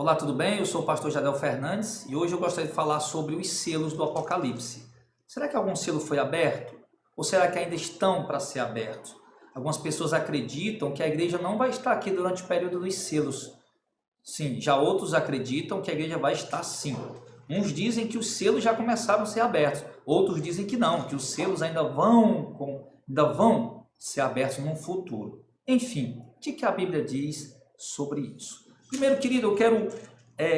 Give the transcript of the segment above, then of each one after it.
Olá, tudo bem? Eu sou o pastor Jadel Fernandes e hoje eu gostaria de falar sobre os selos do Apocalipse. Será que algum selo foi aberto? Ou será que ainda estão para ser abertos? Algumas pessoas acreditam que a igreja não vai estar aqui durante o período dos selos. Sim, já outros acreditam que a igreja vai estar sim. Uns dizem que os selos já começaram a ser abertos, outros dizem que não, que os selos ainda vão ser abertos no futuro. Enfim, o que a Bíblia diz sobre isso? Primeiro, querido, eu quero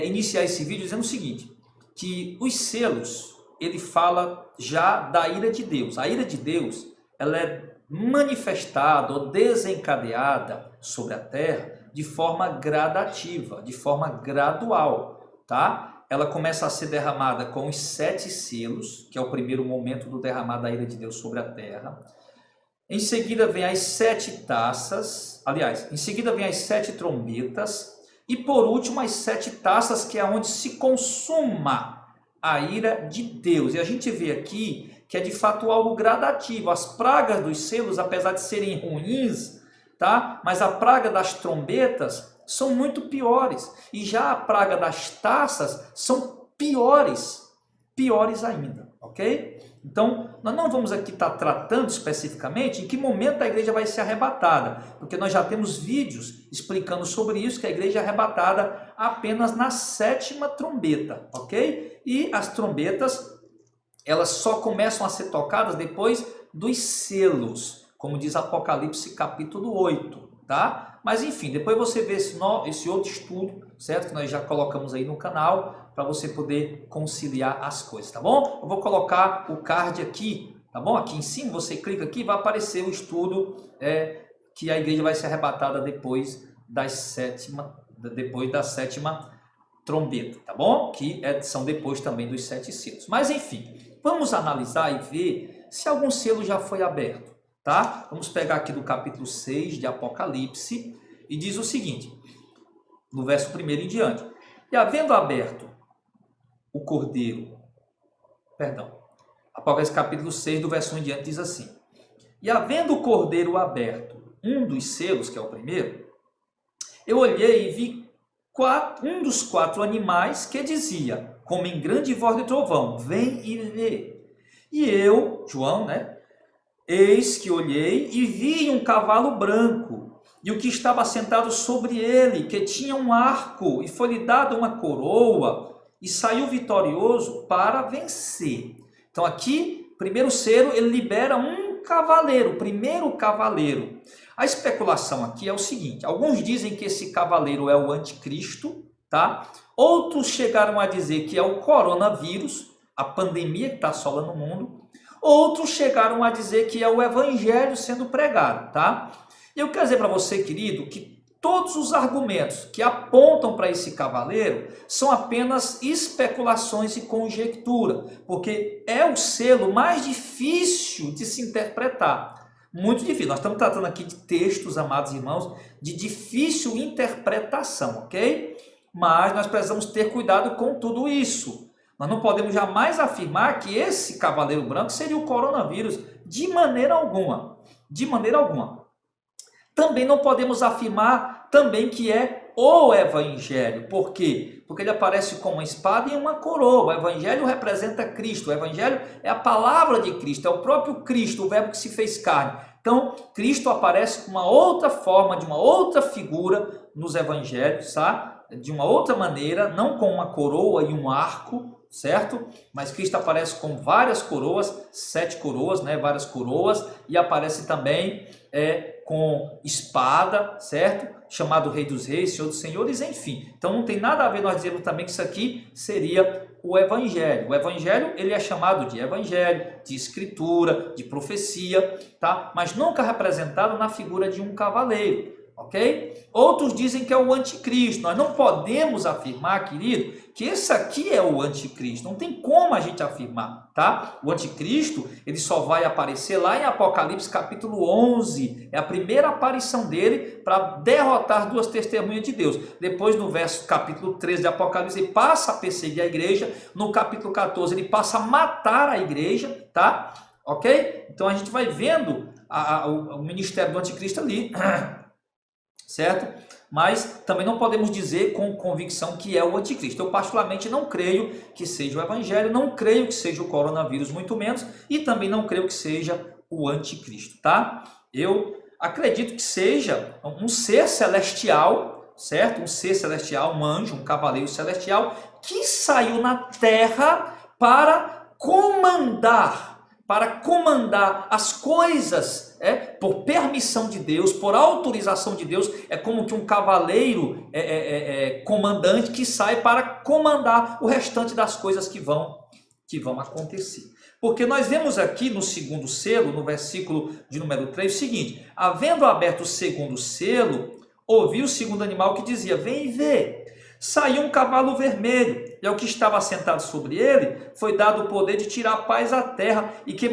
iniciar esse vídeo dizendo o seguinte, que os selos, ele fala já da ira de Deus. A ira de Deus, ela é manifestada ou desencadeada sobre a terra de forma gradativa, de forma gradual, tá? Ela começa a ser derramada com os 7 selos, que é o primeiro momento do derramar da ira de Deus sobre a terra. Em seguida vem as 7 taças, aliás, em seguida vem as 7 trombetas, e por último as 7 taças, que é onde se consuma a ira de Deus. E a gente vê aqui que é de fato algo gradativo. As pragas dos selos, apesar de serem ruins, tá? Mas a praga das trombetas são muito piores. E já a praga das taças são piores ainda, ok? Então, nós não vamos aqui estar tratando especificamente em que momento a igreja vai ser arrebatada, porque nós já temos vídeos explicando sobre isso, que a igreja é arrebatada apenas na 7ª trombeta, ok? E as trombetas, elas só começam a ser tocadas depois dos selos, como diz Apocalipse capítulo 8, tá? Mas enfim, depois você vê esse outro estudo, certo? Que nós já colocamos aí no canal, para você poder conciliar as coisas, tá bom? Eu vou colocar o card aqui, tá bom? Aqui em cima, você clica aqui, vai aparecer o estudo que a igreja vai ser arrebatada depois da 7ª trombeta, tá bom? Que são depois também dos 7 selos. Mas enfim, vamos analisar e ver se algum selo já foi aberto, tá? Vamos pegar aqui do capítulo 6 de Apocalipse e diz o seguinte, no verso 1 em diante. E havendo aberto o cordeiro, Apocalipse capítulo 6 do verso 1 em diante diz assim, e havendo o cordeiro aberto um dos selos, que é o primeiro, eu olhei e vi um dos 4 animais que dizia, como em grande voz de trovão, vem e vê. E eu, João, eis que olhei e vi um cavalo branco, e o que estava sentado sobre ele, que tinha um arco, e foi-lhe dada uma coroa, e saiu vitorioso para vencer. Então aqui, primeiro selo, ele libera um cavaleiro, o primeiro cavaleiro. A especulação aqui é o seguinte, alguns dizem que esse cavaleiro é o anticristo, tá? Outros chegaram a dizer que é o coronavírus, a pandemia que está assolando o mundo. Outros chegaram a dizer que é o evangelho sendo pregado, tá? E eu quero dizer para você, querido, que todos os argumentos que apontam para esse cavaleiro são apenas especulações e conjectura, porque é o selo mais difícil de se interpretar. Muito difícil. Nós estamos tratando aqui de textos, amados irmãos, de difícil interpretação, ok? Mas nós precisamos ter cuidado com tudo isso. Nós não podemos jamais afirmar que esse cavaleiro branco seria o coronavírus, de maneira alguma. De maneira alguma. Também não podemos afirmar também que é o evangelho. Por quê? Porque ele aparece com uma espada e uma coroa. O evangelho representa Cristo. O evangelho é a palavra de Cristo, é o próprio Cristo, o verbo que se fez carne. Então, Cristo aparece com uma outra forma, de uma outra figura nos evangelhos, tá? De uma outra maneira, não com uma coroa e um arco, certo? Mas Cristo aparece com várias coroas, 7 coroas, várias coroas, e aparece também com espada, certo? Chamado Rei dos Reis, Senhor dos Senhores, enfim. Então não tem nada a ver nós dizermos também que isso aqui seria o Evangelho. O Evangelho, ele é chamado de Evangelho, de Escritura, de profecia, tá? Mas nunca representado na figura de um cavaleiro, ok? Outros dizem que é o anticristo. Nós não podemos afirmar, querido, que esse aqui é o anticristo. Não tem como a gente afirmar, tá? O anticristo, ele só vai aparecer lá em Apocalipse capítulo 11. É a primeira aparição dele para derrotar 2 testemunhas de Deus. Depois, no capítulo 13 de Apocalipse, ele passa a perseguir a igreja. No capítulo 14, ele passa a matar a igreja, tá? Ok? Então, a gente vai vendo o ministério do anticristo ali, certo? mas também não podemos dizer com convicção que é o anticristo. Eu particularmente não creio que seja o evangelho, não creio que seja o coronavírus, muito menos, e também não creio que seja o anticristo, tá? Eu acredito que seja um ser celestial, certo? Um ser celestial, um anjo, um cavaleiro celestial, que saiu na terra para comandar as coisas, por permissão de Deus, por autorização de Deus. É como que um cavaleiro comandante que sai para comandar o restante das coisas que vão acontecer. Porque nós vemos aqui no segundo selo, no versículo de número 3, o seguinte: havendo aberto o segundo selo, ouvi o segundo animal que dizia: vem e vê. Saiu um cavalo vermelho, e ao que estava sentado sobre ele foi dado o poder de tirar a paz à terra, e que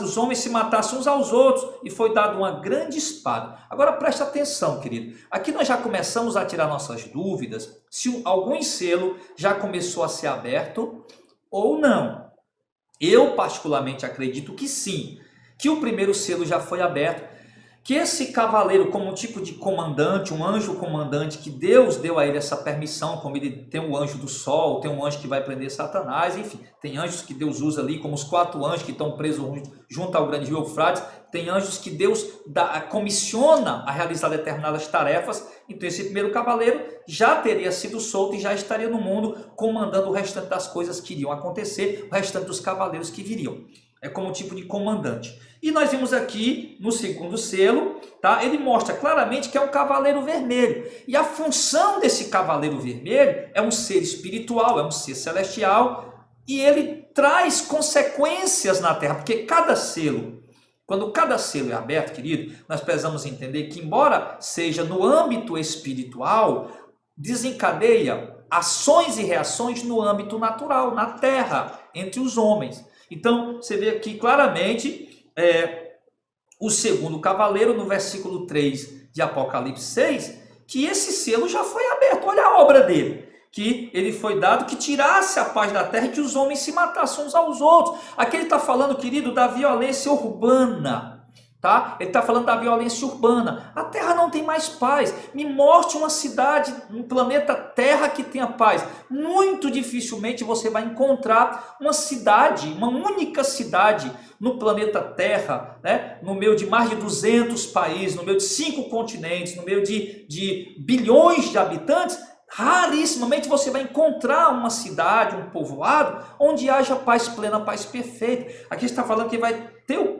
os homens se matassem uns aos outros, e foi dado uma grande espada. Agora preste atenção, querido. Aqui nós já começamos a tirar nossas dúvidas se algum selo já começou a ser aberto ou não. Eu particularmente acredito que sim, que o primeiro selo já foi aberto, que esse cavaleiro, como um tipo de comandante, um anjo comandante, que Deus deu a ele essa permissão, como ele tem o anjo do sol, tem um anjo que vai prender Satanás, enfim, tem anjos que Deus usa ali, como os 4 anjos que estão presos junto ao grande rio Eufrates, tem anjos que Deus comissiona a realizar determinadas tarefas. Então esse primeiro cavaleiro já teria sido solto e já estaria no mundo comandando o restante das coisas que iriam acontecer, o restante dos cavaleiros que viriam. É como um tipo de comandante. E nós vimos aqui no segundo selo, tá? Ele mostra claramente que é um cavaleiro vermelho. E a função desse cavaleiro vermelho é um ser espiritual, é um ser celestial, e ele traz consequências na terra, porque cada selo, quando cada selo é aberto, querido, nós precisamos entender que, embora seja no âmbito espiritual, desencadeia ações e reações no âmbito natural, na terra, entre os homens. Então, você vê aqui claramente o segundo cavaleiro, no versículo 3 de Apocalipse 6, que esse selo já foi aberto. Olha a obra dele, que ele foi dado que tirasse a paz da terra e que os homens se matassem uns aos outros. Aqui ele está falando, querido, da violência urbana. Tá? Ele está falando da violência urbana. A terra não tem mais paz. Me mostre uma cidade, um planeta Terra que tenha paz. Muito dificilmente você vai encontrar uma cidade, uma única cidade no planeta Terra, né? No meio de mais de 200 países, no meio de 5 continentes, no meio de bilhões de habitantes. Rarissimamente você vai encontrar uma cidade, um povoado, onde haja paz plena, paz perfeita. Aqui está falando que vai ter o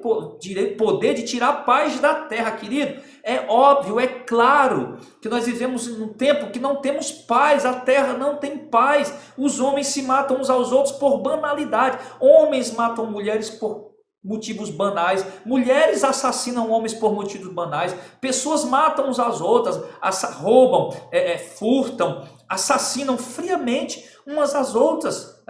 poder de tirar a paz da terra, querido. É óbvio, é claro que nós vivemos num tempo que não temos paz, a terra não tem paz. Os homens se matam uns aos outros por banalidade. Homens matam mulheres por motivos banais, mulheres assassinam homens por motivos banais, pessoas matam uns às outras, roubam, furtam, assassinam friamente umas às outras,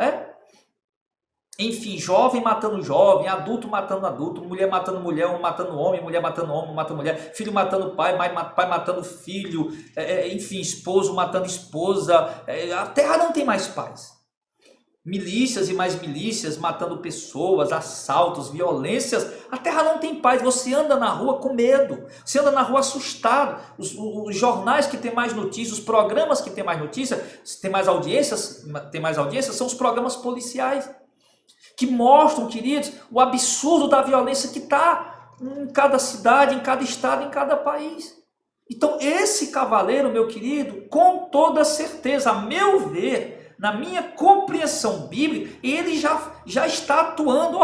Enfim, jovem matando jovem, adulto matando adulto, mulher matando mulher, um matando homem, mulher matando homem, matando mulher, filho matando pai, pai matando filho, enfim, esposo matando esposa. A terra não tem mais paz. Milícias e mais milícias matando pessoas, assaltos, violências. A terra não tem paz. Você anda na rua com medo, você anda na rua assustado. Os jornais que têm mais notícias, os programas que têm mais notícias, tem mais audiências, são os programas policiais, que mostram, queridos, o absurdo da violência que está em cada cidade, em cada estado, em cada país. Então esse cavaleiro, meu querido, com toda certeza, a meu ver, na minha compreensão bíblica, ele já está atuando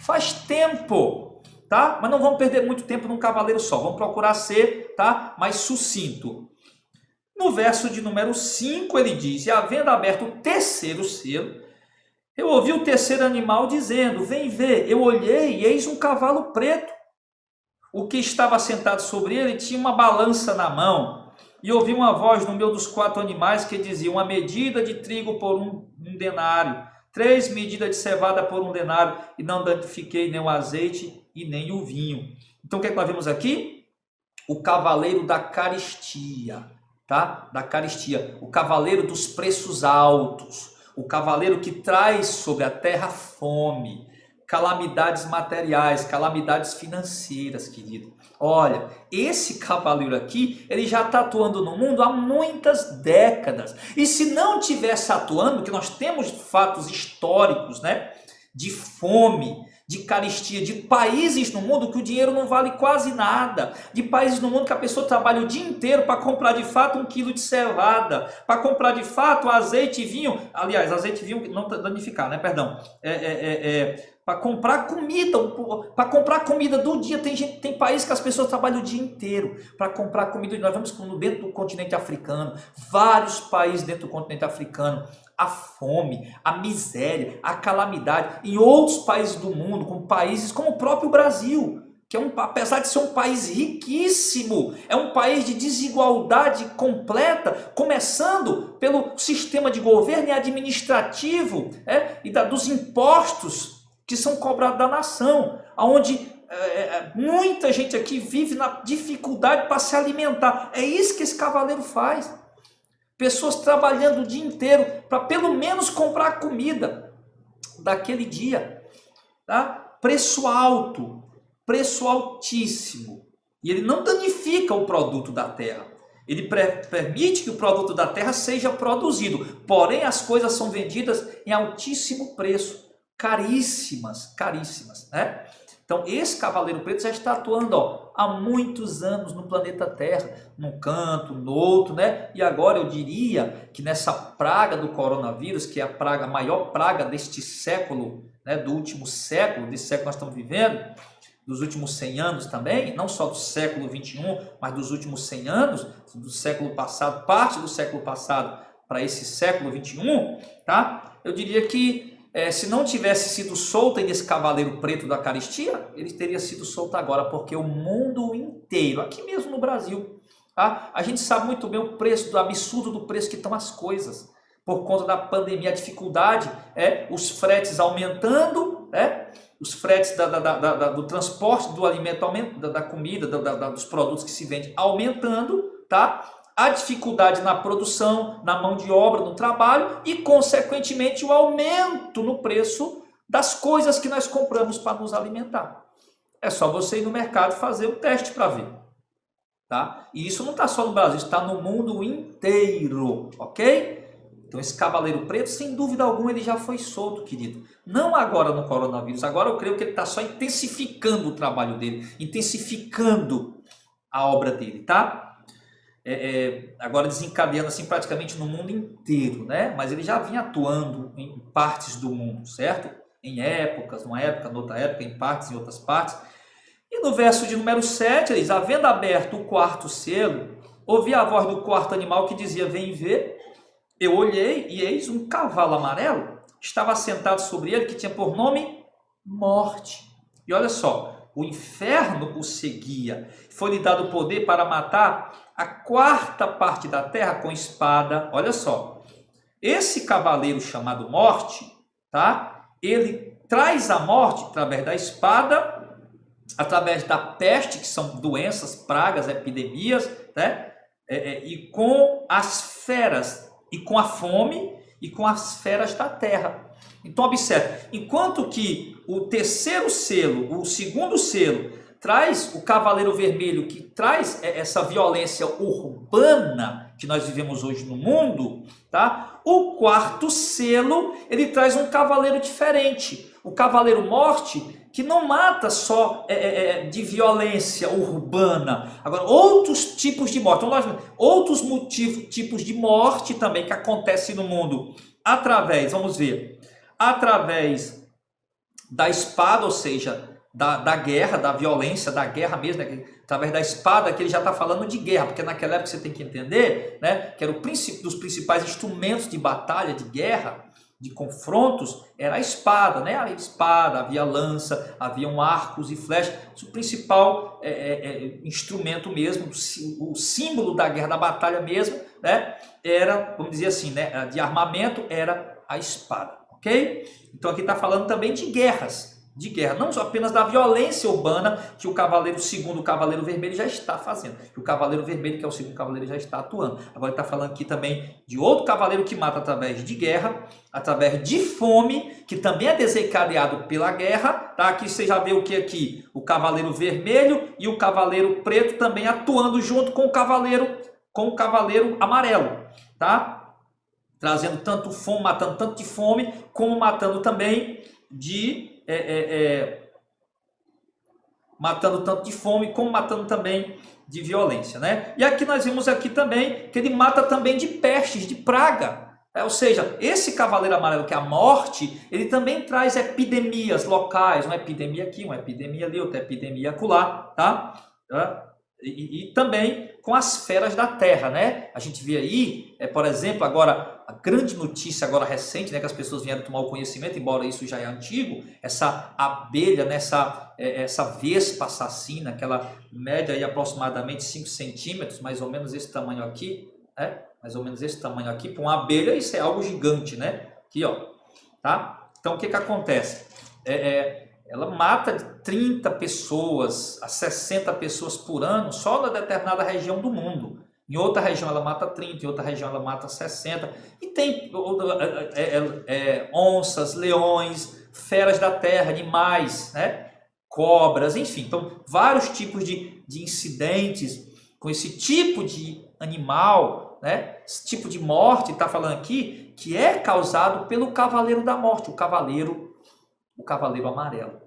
faz tempo, tá? Mas não vamos perder muito tempo num cavaleiro só, vamos procurar ser, tá, mais sucinto. No verso de número 5 ele diz: e havendo aberto o terceiro selo, eu ouvi o terceiro animal dizendo: vem ver. Eu olhei e eis um cavalo preto. O que estava sentado sobre ele tinha uma balança na mão. E ouvi uma voz no meio dos 4 animais que dizia: uma medida de trigo por um denário, 3 medidas de cevada por 1 denário, e não danifiquei nem o azeite e nem o vinho. Então o que é que nós vemos aqui? O cavaleiro da carestia, tá? Da carestia, o cavaleiro dos preços altos, o cavaleiro que traz sobre a terra fome, calamidades materiais, calamidades financeiras, querido. Olha, esse cavaleiro aqui, ele já está atuando no mundo há muitas décadas. E se não tivesse atuando, que nós temos fatos históricos, né, de fome, de carestia, de países no mundo que o dinheiro não vale quase nada, de países no mundo que a pessoa trabalha o dia inteiro para comprar de fato 1 quilo de cevada, para comprar de fato azeite e vinho, aliás, azeite e vinho não danificar, né, perdão, para comprar comida do dia. Tem país que as pessoas trabalham o dia inteiro para comprar comida. Nós vemos dentro do continente africano, vários países dentro do continente africano, a fome, a miséria, a calamidade. Em outros países do mundo, como países como o próprio Brasil, que apesar de ser um país riquíssimo, é um país de desigualdade completa, começando pelo sistema de governo e administrativo, e dos impostos que são cobrados da nação, onde muita gente aqui vive na dificuldade para se alimentar. É isso que esse cavaleiro faz. Pessoas trabalhando o dia inteiro para pelo menos comprar a comida daquele dia. Tá? Preço alto, preço altíssimo. E ele não danifica o produto da terra. Ele permite que o produto da terra seja produzido. Porém, as coisas são vendidas em altíssimo preço. Caríssimas, caríssimas, né? Então, esse cavaleiro preto já está atuando há muitos anos no planeta Terra, num canto, no outro, né? E agora eu diria que nessa praga do coronavírus, que é a maior praga deste século, né? Do último século, desse século que nós estamos vivendo, dos últimos 100 anos também, não só do século 21, mas dos últimos 100 anos, do século passado, parte do século passado para esse século 21, tá? Eu diria que se não tivesse sido solto esse cavaleiro preto da carestia, ele teria sido solto agora, porque o mundo inteiro, aqui mesmo no Brasil, tá? A gente sabe muito bem o preço, do absurdo do preço que estão as coisas, por conta da pandemia, a dificuldade, os fretes aumentando, os fretes do transporte do alimento, da comida, dos produtos que se vende aumentando, tá? A dificuldade na produção, na mão de obra, no trabalho e, consequentemente, o aumento no preço das coisas que nós compramos para nos alimentar. É só você ir no mercado fazer o teste para ver. Tá? E isso não está só no Brasil, está no mundo inteiro, ok? Então esse cavaleiro preto, sem dúvida alguma, ele já foi solto, querido. Não agora no coronavírus, agora eu creio que ele está só intensificando o trabalho dele, intensificando a obra dele, tá? Agora desencadeando assim praticamente no mundo inteiro, né? Mas ele já vinha atuando em partes do mundo, certo? Em épocas, numa época, noutra época, em partes, em outras partes. E no verso de número 7, ele diz: havendo aberto o quarto selo, ouvi a voz do quarto animal que dizia: vem ver. Eu olhei e eis um cavalo amarelo, estava sentado sobre ele, que tinha por nome Morte. E olha só, o inferno o seguia, foi-lhe dado o poder para matar a 4ª parte da terra com espada. Olha só, esse cavaleiro chamado Morte, tá? Ele traz a morte através da espada, através da peste, que são doenças, pragas, epidemias, né? E com as feras, e com a fome, e com as feras da terra. Então observe, enquanto que o terceiro selo, o segundo selo, traz o cavaleiro vermelho, que traz essa violência urbana que nós vivemos hoje no mundo, tá? O 4º selo, ele traz um cavaleiro diferente, o cavaleiro Morte, que não mata só de violência urbana, agora outros tipos de morte, outros tipos de morte também que acontecem no mundo, através da espada, ou seja, da guerra, da violência, da guerra mesmo, né? Através da espada, que ele já está falando de guerra, porque naquela época você tem que entender, né, que era dos principais instrumentos de batalha, de guerra, de confrontos, era a espada, né? A espada, havia lança, haviam arcos e flechas. O principal instrumento mesmo, o símbolo da guerra, da batalha mesmo, né? Era, vamos dizer assim, né, de armamento, era a espada, ok? Então aqui está falando também de guerras de guerra, não só apenas da violência urbana que o cavaleiro segundo, o cavaleiro vermelho, já está fazendo, que o cavaleiro vermelho, que é o segundo cavaleiro, já está atuando. Agora ele está falando aqui também de outro cavaleiro que mata através de guerra, através de fome, que também é desencadeado pela guerra, tá? Aqui você já vê o que aqui? O cavaleiro vermelho e o cavaleiro preto também atuando junto com o cavaleiro amarelo, tá? Trazendo tanto fome, matando tanto de fome, como matando também matando tanto de fome, como matando também de violência, né? E aqui nós vimos aqui também que ele mata também de pestes, de praga. Ou seja, esse cavaleiro amarelo, que é a morte, ele também traz epidemias locais, uma epidemia aqui, uma epidemia ali, outra epidemia acolá, tá? E também com as feras da terra, né? A gente vê aí, por exemplo, agora, a grande notícia agora recente, né, que as pessoas vieram tomar o conhecimento, embora isso já é antigo, essa abelha, essa vespa assassina, aquela média aí aproximadamente 5 centímetros, mais ou menos esse tamanho aqui, né? Mais ou menos esse tamanho aqui, para uma abelha isso é algo gigante, né? Aqui, ó, tá? Então, o que acontece? Ela mata de 30 pessoas a 60 pessoas por ano só na determinada região do mundo. Em outra região ela mata 30, em outra região ela mata 60. E tem onças, leões, feras da terra, animais, né? Cobras, enfim. Então, vários tipos de incidentes com esse tipo de animal, né? Esse tipo de morte, está falando aqui, que é causado pelo cavaleiro da morte, o cavaleiro amarelo.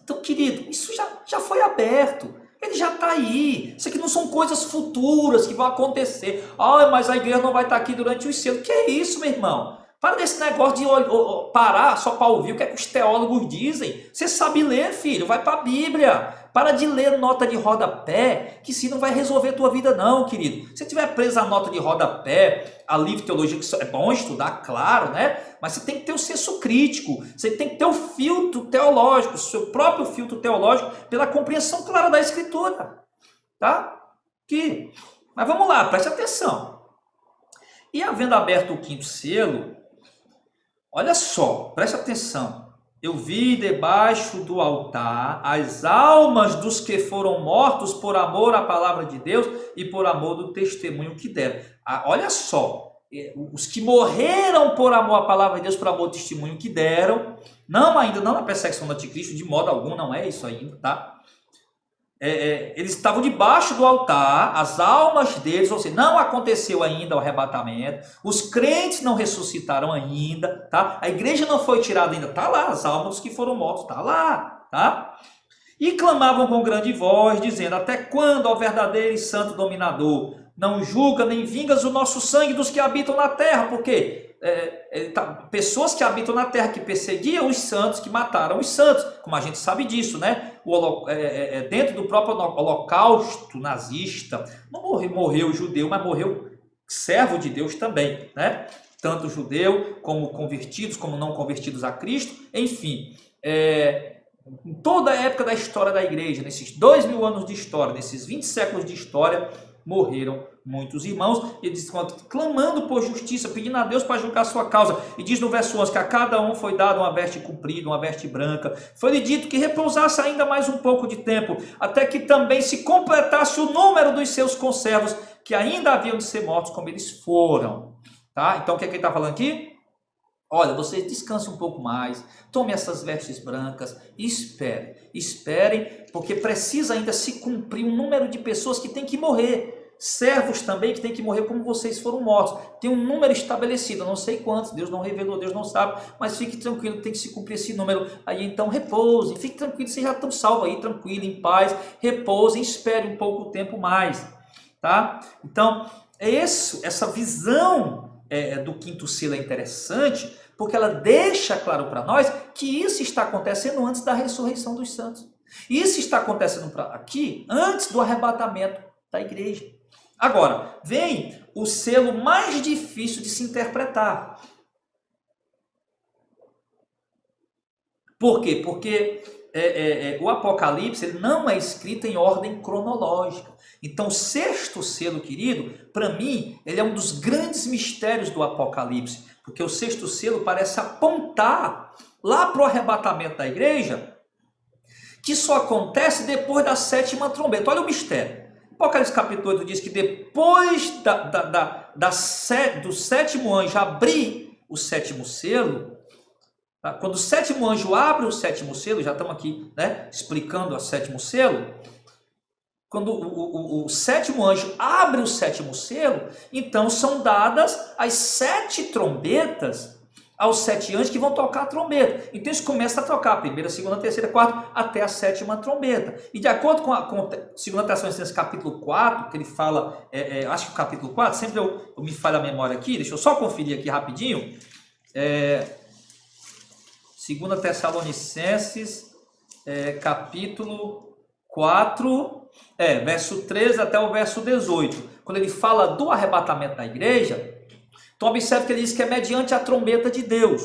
Então, querido, isso já foi aberto. Ele já está aí. Isso aqui não são coisas futuras que vão acontecer. Ah, mas a igreja não vai estar aqui durante os selos. Que é isso, meu irmão? Para desse negócio de parar só para ouvir o que é que os teólogos dizem. Você sabe ler, filho, vai para a Bíblia. Para de ler nota de rodapé, que se não vai resolver a tua vida não, querido. Se tiver preso a nota de rodapé, a livro de teologia, que é bom estudar, claro, né? Mas você tem que ter o senso crítico, você tem que ter o filtro teológico, o seu próprio filtro teológico, pela compreensão clara da Escritura, tá? Mas vamos lá, preste atenção. E havendo aberto o quinto selo, olha só, preste atenção. Eu vi debaixo do altar as almas dos que foram mortos por amor à palavra de Deus e por amor do testemunho que deram. Olha só, os que morreram por amor à palavra de Deus, por amor do testemunho que deram, ainda não na perseguição do anticristo, de modo algum, não é isso ainda, tá? Eles estavam debaixo do altar, as almas deles, ou seja, não aconteceu ainda o arrebatamento, os crentes não ressuscitaram ainda, tá? A igreja não foi tirada ainda, tá lá, as almas dos que foram mortos, tá lá, tá? E clamavam com grande voz, dizendo: até quando, ó verdadeiro e santo dominador, não julga nem vingas o nosso sangue dos que habitam na terra? Porque pessoas que habitam na terra, que perseguiam os santos, que mataram os santos, como a gente sabe disso, né? Dentro do próprio holocausto nazista, não morreu judeu, mas morreu servo de Deus também, né? Tanto judeu, como convertidos, como não convertidos a Cristo, enfim, em toda a época da história da igreja, nesses 2000 anos de história, nesses 20 séculos de história, morreram muitos irmãos, e eles clamando por justiça, pedindo a Deus para julgar a sua causa. E diz no verso 11 que a cada um foi dado uma veste comprida, uma veste branca. Foi-lhe dito que repousasse ainda mais um pouco de tempo, até que também se completasse o número dos seus conservos, que ainda haviam de ser mortos como eles foram. Tá? Então o que é que ele está falando aqui? Olha, vocês descansem um pouco mais, tome essas vestes brancas e esperem, porque precisa ainda se cumprir um número de pessoas que tem que morrer. Servos também que tem que morrer como vocês foram mortos. Tem um número estabelecido, eu não sei quantos, Deus não revelou, Deus não sabe, mas fique tranquilo, tem que se cumprir esse número. Aí então repousem, fique tranquilo, vocês já estão salvos aí, tranquilo, em paz, repousem, esperem um pouco tempo mais. Tá? Então, essa visão do quinto selo é interessante, porque ela deixa claro para nós que isso está acontecendo antes da ressurreição dos santos. Isso está acontecendo aqui antes do arrebatamento da igreja. Agora, vem o selo mais difícil de se interpretar. Por quê? Porque o Apocalipse ele não é escrito em ordem cronológica. Então, o sexto selo, querido, para mim, ele é um dos grandes mistérios do Apocalipse. Porque o sexto selo parece apontar lá para o arrebatamento da igreja, que só acontece depois da 7ª trombeta. Olha o mistério. Apocalipse capítulo 8 diz que depois do 7º anjo abrir o 7º selo, tá? Quando o 7º anjo abre o 7º selo, já estamos aqui, né, explicando o 7º selo, quando o 7º anjo abre o 7º selo, então são dadas as 7 trombetas aos 7 anjos que vão tocar a trombeta. Então isso começa a tocar a primeira, segunda, terceira, quarta, até a 7ª trombeta. E de acordo com 2 Tessalonicenses capítulo 4, que ele fala, acho que o capítulo 4, sempre eu me falho a memória aqui, deixa eu só conferir aqui rapidinho. 2 Tessalonicenses, capítulo 4, verso 13 até o verso 18. Quando ele fala do arrebatamento da igreja, então observe que ele diz que é mediante a trombeta de Deus.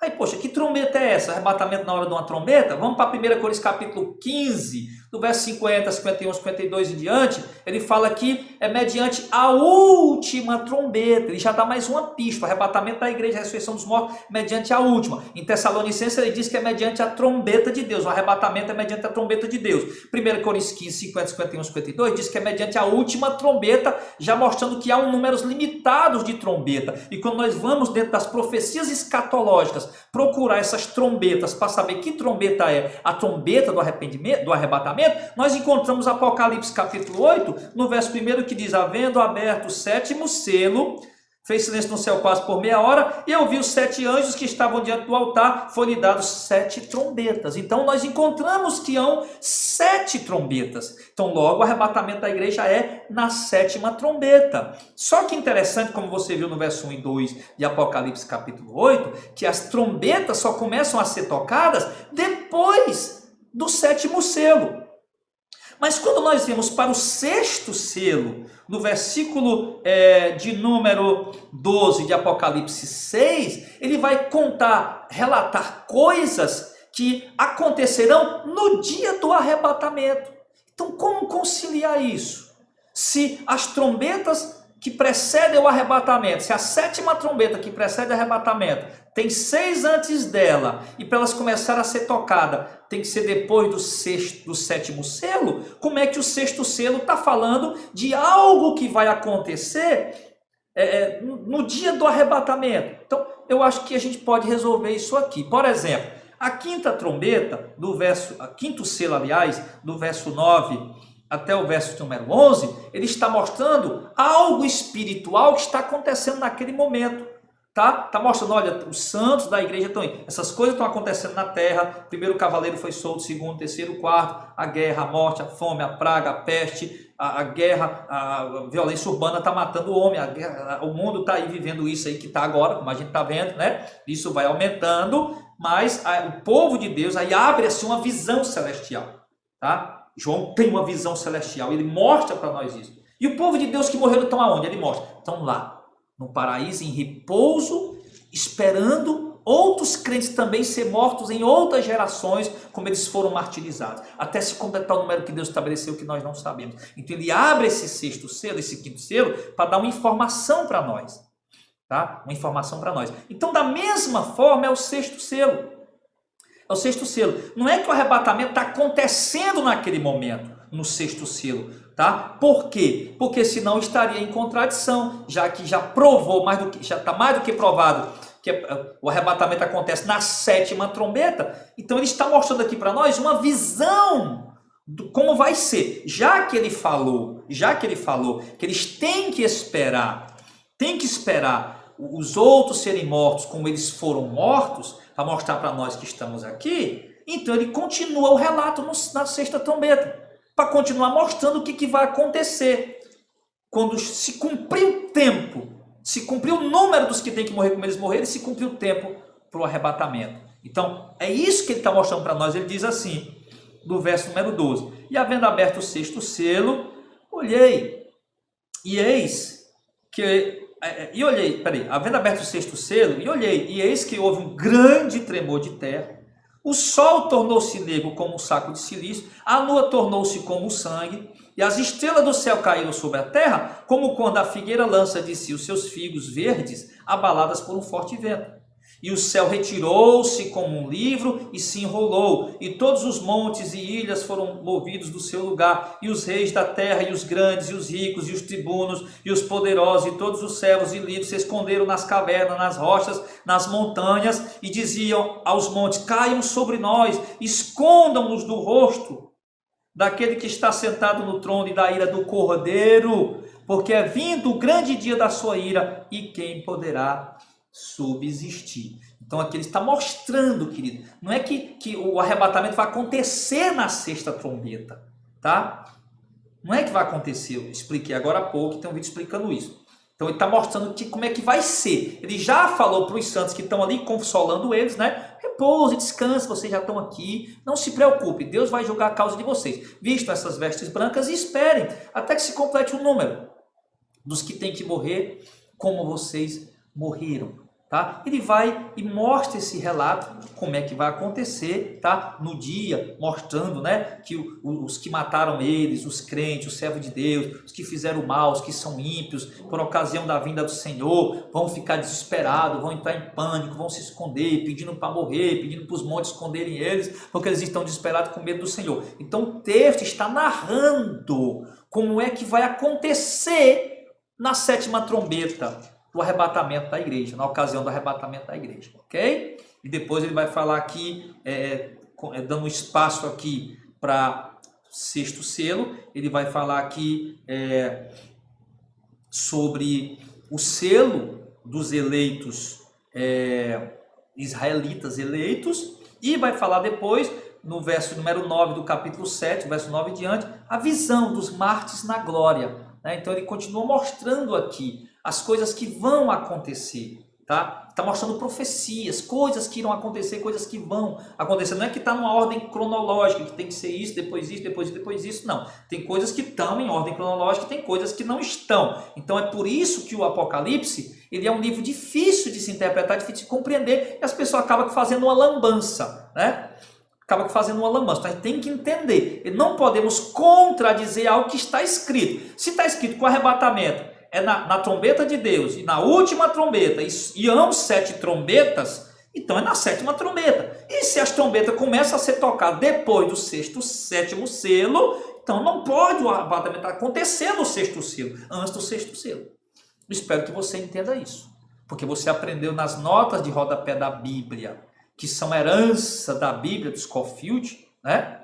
Aí, poxa, que trombeta é essa? Arrebatamento na hora de uma trombeta? Vamos para 1 Coríntios capítulo 15, do verso 50, 51, 52 em diante. Ele fala que é mediante a última trombeta. Ele já dá mais uma pista. O arrebatamento da igreja, a ressurreição dos mortos, mediante a última. Em Tessalonicenses ele diz que é mediante a trombeta de Deus. O arrebatamento é mediante a trombeta de Deus. 1 Coríntios 15, 50, 51, 52 diz que é mediante a última trombeta, já mostrando que há números limitados de trombeta. E quando nós vamos dentro das profecias escatológicas procurar essas trombetas para saber que trombeta é a trombeta do arrependimento, do arrebatamento, nós encontramos Apocalipse capítulo 8, no verso 1 que diz: havendo aberto o 7º selo, fez silêncio no céu quase por meia hora, e eu vi os 7 anjos que estavam diante do altar, foram-lhe dados 7 trombetas. Então nós encontramos que há 7 trombetas. Então logo o arrebatamento da igreja é na 7ª trombeta. Só que interessante, como você viu no verso 1 e 2 de Apocalipse capítulo 8, que as trombetas só começam a ser tocadas depois do 7º selo. Mas quando nós vemos para o 6º selo, no versículo de número 12 de Apocalipse 6, ele vai relatar coisas que acontecerão no dia do arrebatamento. Então, como conciliar isso? Se as trombetas que precedem o arrebatamento, se a 7ª trombeta que precede o arrebatamento tem 6 antes dela, e para elas começarem a ser tocadas, tem que ser depois do 7º selo, como é que o 6º selo está falando de algo que vai acontecer no dia do arrebatamento? Então, eu acho que a gente pode resolver isso aqui. Por exemplo, a 5ª trombeta, a 5º selo, aliás, do verso 9 até o verso número 11, ele está mostrando algo espiritual que está acontecendo naquele momento. Tá mostrando, olha, os santos da igreja estão aí. Essas coisas estão acontecendo na terra. Primeiro o cavaleiro foi solto, segundo, terceiro, quarto. A guerra, a morte, a fome, a praga, a peste, a guerra, a violência urbana está matando o homem. O mundo está aí vivendo isso aí que está agora, como a gente está vendo, né? Isso vai aumentando, mas o povo de Deus aí abre-se uma visão celestial, tá? João tem uma visão celestial, ele mostra para nós isso. E o povo de Deus que morreram estão aonde? Ele mostra. Estão lá, no paraíso, em repouso, esperando outros crentes também ser mortos em outras gerações, como eles foram martirizados, até se completar o número que Deus estabeleceu, que nós não sabemos. Então ele abre esse 6º selo, esse 5º selo, para dar uma informação para nós, tá? Uma informação para nós. Então, da mesma forma, é o 6º selo. É o 6º selo. Não é que o arrebatamento está acontecendo naquele momento, no 6º selo, tá? Por quê? Porque senão estaria em contradição, já que já provou já está mais do que provado que o arrebatamento acontece na 7ª trombeta. Então ele está mostrando aqui para nós uma visão do como vai ser. Já que ele falou que eles têm que esperar os outros serem mortos como eles foram mortos, para mostrar para nós que estamos aqui, então ele continua o relato na 6ª trombeta, para continuar mostrando o que vai acontecer. Quando se cumprir o tempo, se cumprir o número dos que tem que morrer como eles morreram, e se cumprir o tempo para o arrebatamento. Então, é isso que ele está mostrando para nós. Ele diz assim, do verso número 12, e havendo aberto o 6º selo, olhei, e eis que... havendo aberto o 6º selo, e eis que houve um grande tremor de terra, o sol tornou-se negro como um saco de silício, a lua tornou-se como sangue, e as estrelas do céu caíram sobre a terra, como quando a figueira lança de si os seus figos verdes, abaladas por um forte vento. E o céu retirou-se como um livro e se enrolou, e todos os montes e ilhas foram movidos do seu lugar, e os reis da terra, e os grandes, e os ricos, e os tribunos, e os poderosos, e todos os servos e livres se esconderam nas cavernas, nas rochas, nas montanhas, e diziam aos montes: caiam sobre nós, escondam-nos do rosto daquele que está sentado no trono e da ira do Cordeiro, porque é vindo o grande dia da sua ira, e quem poderá subsistir. Então aqui ele está mostrando, querido, não é que o arrebatamento vai acontecer na sexta trombeta, tá? Não é que vai acontecer, eu expliquei agora há pouco, tem um vídeo explicando isso. Então ele está mostrando como é que vai ser. Ele já falou para os santos que estão ali consolando eles, né? Repouse, descanse, vocês já estão aqui, não se preocupe, Deus vai julgar a causa de vocês. Vistam essas vestes brancas e esperem até que se complete o número dos que têm que morrer como vocês morreram. Tá? Ele vai e mostra esse relato, como é que vai acontecer, tá? No dia, mostrando, né, que os que mataram eles, os crentes, os servos de Deus, os que fizeram mal, os que são ímpios, por ocasião da vinda do Senhor, vão ficar desesperados, vão entrar em pânico, vão se esconder, pedindo para morrer, pedindo para os montes esconderem eles, porque eles estão desesperados com medo do Senhor. Então o texto está narrando como é que vai acontecer na sétima trombeta, do arrebatamento da igreja, na ocasião do arrebatamento da igreja, ok? E depois ele vai falar aqui, dando espaço aqui para sexto selo, ele vai falar aqui sobre o selo dos eleitos, israelitas eleitos, e vai falar depois, no verso número 9 do capítulo 7, verso 9 em diante, a visão dos mártires na glória, né? Então ele continua mostrando aqui as coisas que vão acontecer, tá? Está mostrando profecias, coisas que irão acontecer, coisas que vão acontecer. Não é que está numa ordem cronológica, que tem que ser isso, depois isso, depois isso, depois isso, não. Tem coisas que estão em ordem cronológica e tem coisas que não estão. Então é por isso que o Apocalipse, ele é um livro difícil de se interpretar, difícil de compreender, e as pessoas acabam fazendo uma lambança, né? Acaba fazendo uma lambança. Então a gente tem que entender. E não podemos contradizer algo que está escrito. Se está escrito que o arrebatamento é na trombeta de Deus e na última trombeta, e ambos 7 trombetas, então é na sétima trombeta. E se as trombetas começam a ser tocadas depois do sétimo selo, então não pode o arrebatamento acontecer no sexto selo, antes do sexto selo. Espero que você entenda isso, porque você aprendeu nas notas de rodapé da Bíblia, que são herança da Bíblia do Scofield, né?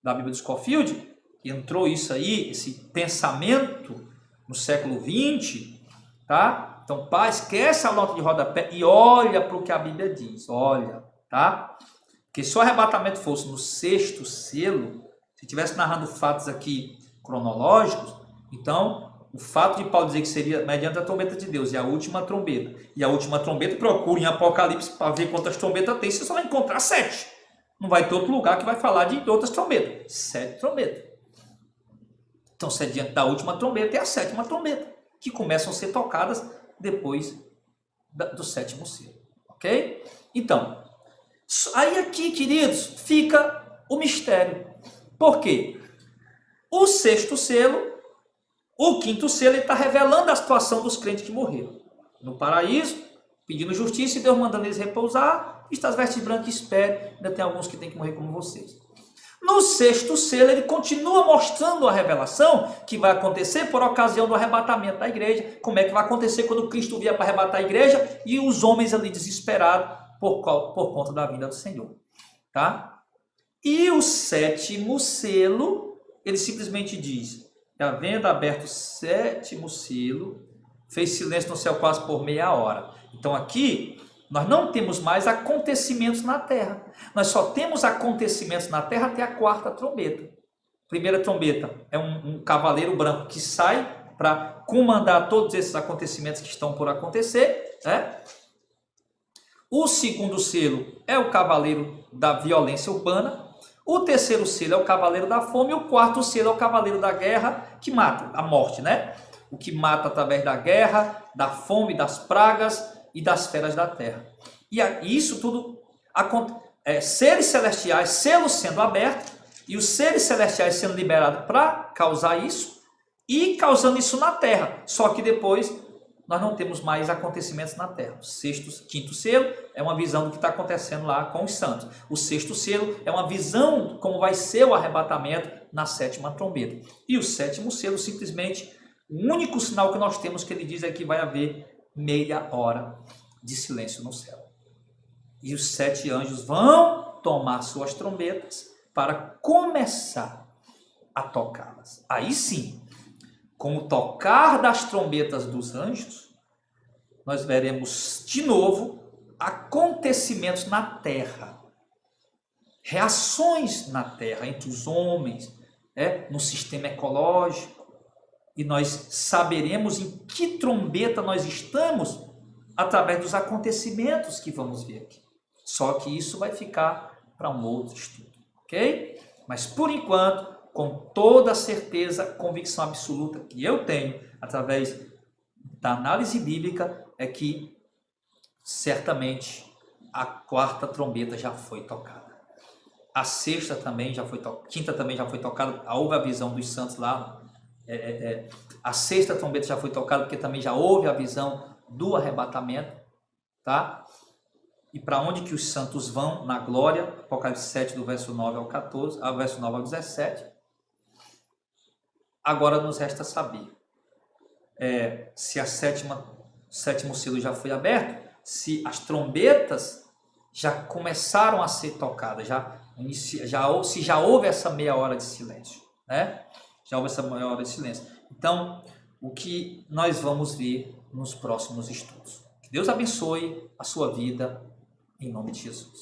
Da Bíblia do Scofield, que entrou isso aí, esse pensamento no século 20, tá? Então, pai, esquece a nota de rodapé e olha para o que a Bíblia diz, olha, tá? Porque se o arrebatamento fosse no sexto selo, se estivesse narrando fatos aqui cronológicos, então o fato de Paulo dizer que seria mediante a trombeta de Deus e a última trombeta, procure em Apocalipse para ver quantas trombetas tem, você só vai encontrar 7. Não vai ter outro lugar que vai falar de outras trombetas. 7 trombetas. Então, se é diante da última trombeta, é a sétima trombeta, que começam a ser tocadas depois do sétimo selo. Ok? Então, aí aqui, queridos, fica o mistério. Por quê? O sexto selo, o quinto selo, ele está revelando a situação dos crentes que morreram no paraíso, pedindo justiça e Deus mandando eles repousar. Está as vestes brancas, espere, ainda tem alguns que têm que morrer como vocês. No sexto selo, ele continua mostrando a revelação que vai acontecer por ocasião do arrebatamento da igreja, como é que vai acontecer quando Cristo vier para arrebatar a igreja e os homens ali desesperados por conta da vinda do Senhor. Tá? E o sétimo selo, ele simplesmente diz, havendo aberto o sétimo selo, fez silêncio no céu quase por meia hora. Então aqui, nós não temos mais acontecimentos na terra. Nós só temos acontecimentos na terra até a quarta trombeta. Primeira trombeta é um cavaleiro branco que sai para comandar todos esses acontecimentos que estão por acontecer, né? O segundo selo é o cavaleiro da violência urbana. O terceiro selo é o cavaleiro da fome. E o quarto selo é o cavaleiro da guerra, que mata, a morte, né? O que mata através da guerra, da fome, das pragas e das feras da terra. E isso tudo, seres celestiais, selos sendo abertos, e os seres celestiais sendo liberados para causar isso, e causando isso na terra. Só que depois nós não temos mais acontecimentos na terra. O quinto selo é uma visão do que está acontecendo lá com os santos. O sexto selo é uma visão de como vai ser o arrebatamento na sétima trombeta. E o sétimo selo, simplesmente, o único sinal que nós temos que ele diz é que vai haver meia hora de silêncio no céu. E os 7 anjos vão tomar suas trombetas para começar a tocá-las. Aí sim, com o tocar das trombetas dos anjos, nós veremos de novo acontecimentos na terra, reações na terra entre os homens, no sistema ecológico, e nós saberemos em que trombeta nós estamos através dos acontecimentos que vamos ver aqui. Só que isso vai ficar para um outro estudo, ok? Mas por enquanto, com toda a certeza, convicção absoluta que eu tenho, através da análise bíblica, é que certamente a quarta trombeta já foi tocada. A sexta também já foi tocada, quinta também já foi tocada, houve a visão dos santos lá. A sexta trombeta já foi tocada, porque também já houve a visão do arrebatamento, tá? E para onde que os santos vão na glória? Apocalipse 7, do verso 9 ao 14, verso 9 ao 17. Agora nos resta saber se a sétimo selo já foi aberto, se as trombetas já começaram a ser tocadas, se já houve essa meia hora de silêncio, né? Já houve essa meia hora de silêncio. Então, o que nós vamos ver nos próximos estudos. Que Deus abençoe a sua vida, em nome de Jesus.